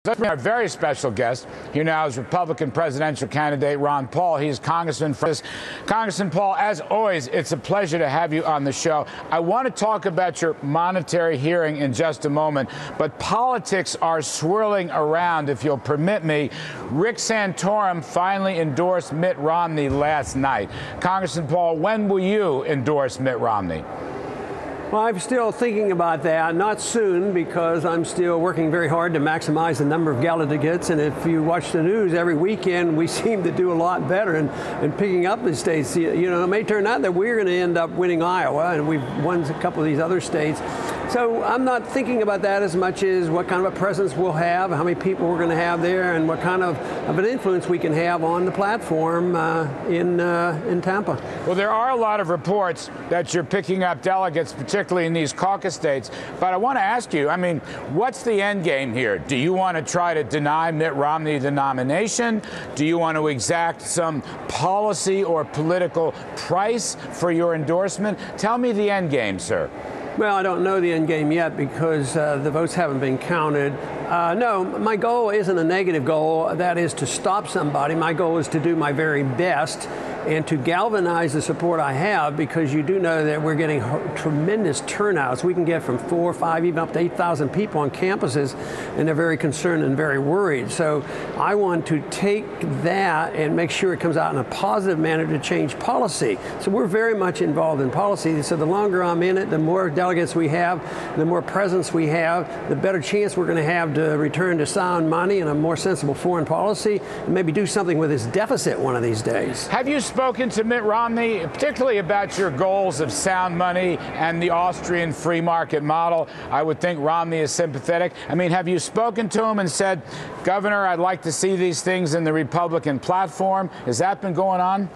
Our very special guest here now is Republican presidential candidate Ron Paul. He's Congressman for this. Congressman Paul, as always, it's a pleasure to have you on the show. I want to talk about your monetary hearing in just a moment, but politics are swirling around, if you'll permit me. Rick Santorum finally endorsed Mitt Romney last night. Congressman Paul, when will you endorse Mitt Romney? Well, I'm still thinking about that. Not soon, because I'm still working very hard to maximize the number of delegates. And if you watch the news every weekend, we seem to do a lot better in picking up the states. You know, it may turn out that we're going to end up winning Iowa, and we've won a couple of these other states. So I'm not thinking about that as much as what kind of a presence we'll have, how many people we're going to have there, and what kind of an influence we can have on the platform in Tampa. Well, there are a lot of reports that you're picking up delegates, particularly in these caucus states. But I want to ask you, I mean, what's the end game here? Do you want to try to deny Mitt Romney the nomination? Do you want to exact some policy or political price for your endorsement? Tell me the end game, sir. Well, I don't know the end game yet because the votes haven't been counted. No, my goal isn't a negative goal. That is to stop somebody. My goal is to do my very best and to galvanize the support I have, because you do know that we're getting tremendous turnouts. We can get from 4, 5, even up to 8,000 people on campuses, and they're very concerned and very worried. So I want to take that and make sure it comes out in a positive manner to change policy. So we're very much involved in policy. So the longer I'm in it, the more delegates we have, the more presence we have, the better chance we're going to have to return to sound money and a more sensible foreign policy, and maybe do something with this deficit one of these days. Have you spoken to Mitt Romney, particularly about your goals of sound money and the Austrian free market model? I would think Romney is sympathetic. I mean, have you spoken to him and said, Governor, I'd like to see these things in the Republican platform? Has that been going on?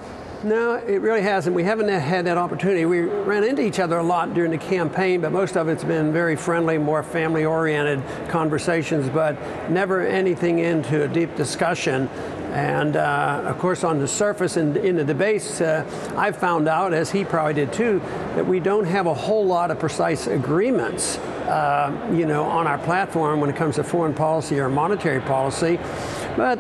No, it really hasn't. We haven't had that opportunity. We ran into each other a lot during the campaign, but most of it's been very friendly, more family-oriented conversations, but never anything into a deep discussion. And of course, on the surface and in the debates, I found out, as he probably did too, that we don't have a whole lot of precise agreements, you know, on our platform when it comes to foreign policy or monetary policy. But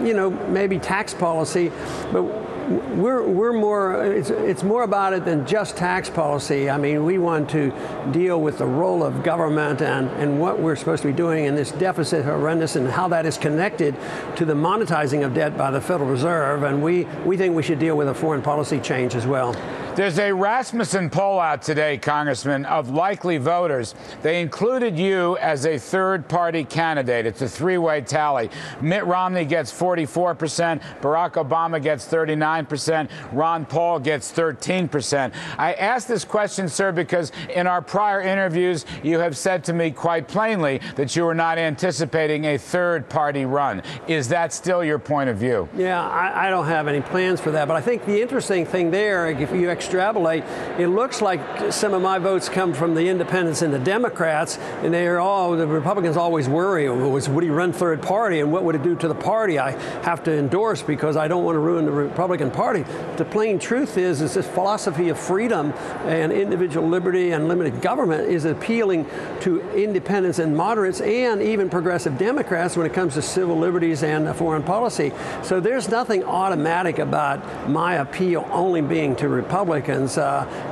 you know, maybe tax policy. But we're more, it's more about it than just tax policy. I mean, we want to deal with the role of government and what we're supposed to be doing in this deficit horrendous, and how that is connected to the monetizing of debt by the Federal Reserve. And we think we should deal with a foreign policy change as well. There's a Rasmussen poll out today, Congressman, of likely voters. They included you as a third-party candidate. It's a three-way tally. Mitt Romney gets 44%, Barack Obama gets 39%, Ron Paul gets 13%. I ask this question, sir, because in our prior interviews, you have said to me quite plainly that you were not anticipating a third-party run. Is that still your point of view? Yeah, I don't have any plans for that. But I think the interesting thing there, if you extrapolate, it looks like some of my votes come from the independents and the Democrats, and they are all, the Republicans always worry, would he run third party, and what would it do to the party I have to endorse, because I don't want to ruin the Republican Party. The plain truth is this philosophy of freedom and individual liberty and limited government is appealing to independents and moderates and even progressive Democrats when it comes to civil liberties and foreign policy. So there's nothing automatic about my appeal only being to Republicans.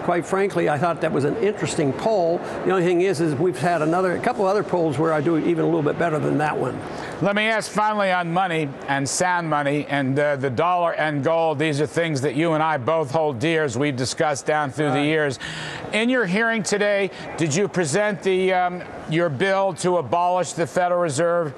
Quite frankly, I thought that was an interesting poll. The only thing is we've had a couple other polls where I do even a little bit better than that one. Let me ask finally on money and sound money and the dollar and gold. These are things that you and I both hold dear, as we've discussed down through the years. In your hearing today, did you present your bill to abolish the Federal Reserve?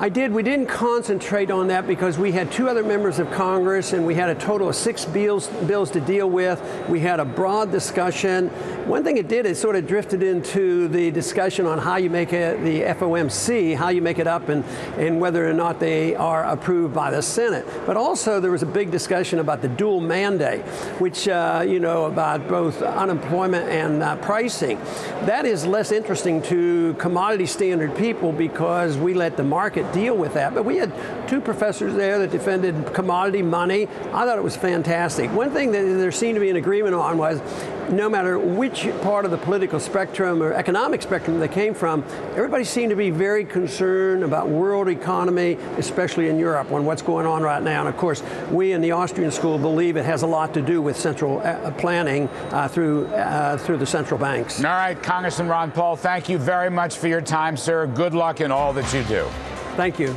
I did. We didn't concentrate on that because we had two other members of Congress, and we had a total of 6 bills to deal with. We had a broad discussion. One thing it did is sort of drifted into the discussion on how you make it, the FOMC, how you make it up, and whether or not they are approved by the Senate. But also there was a big discussion about the dual mandate, which, you know, about both unemployment and pricing. That is less interesting to commodity standard people because we let the market deal with that. But we had two professors there that defended commodity money. I thought it was fantastic. One thing that there seemed to be an agreement on was no matter which part of the political spectrum or economic spectrum they came from, everybody seemed to be very concerned about world economy, especially in Europe, on what's going on right now. And of course, we in the Austrian school believe it has a lot to do with central planning through the central banks. All right, Congressman Ron Paul, thank you very much for your time, sir. Good luck in all that you do. Thank you.